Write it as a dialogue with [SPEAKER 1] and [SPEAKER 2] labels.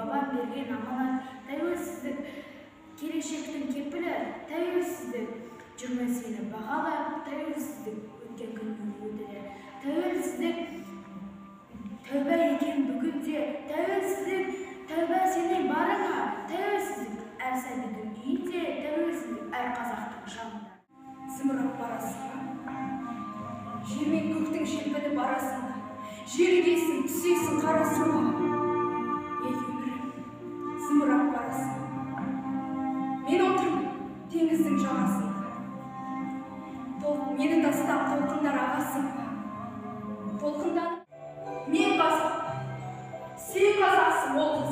[SPEAKER 1] бабам берген аманат. Тәуелсіздік келешектің кепілі, тәуелсіздік жүрмесені бағалап, тәуелсіздік өткен күннің өтілі. Тәуелсіздік тәуба екен бүгінде, тәуелсіздік тәуба сенің барыңа, тәуелсіздік әр сәбидің үйінде, тәуелсіздік әр қазақтың жанында.
[SPEAKER 2] Зымырап барасың, жер мен көктің желпініп барасың, желгесің, түсесің қарасың. Ей өмірім, зымырап барасың. Мен отырмын теңіздің жағасында. Мені тастап толқындар ағасың. Толқынданып, мен қазақ, сен қазақсың, ол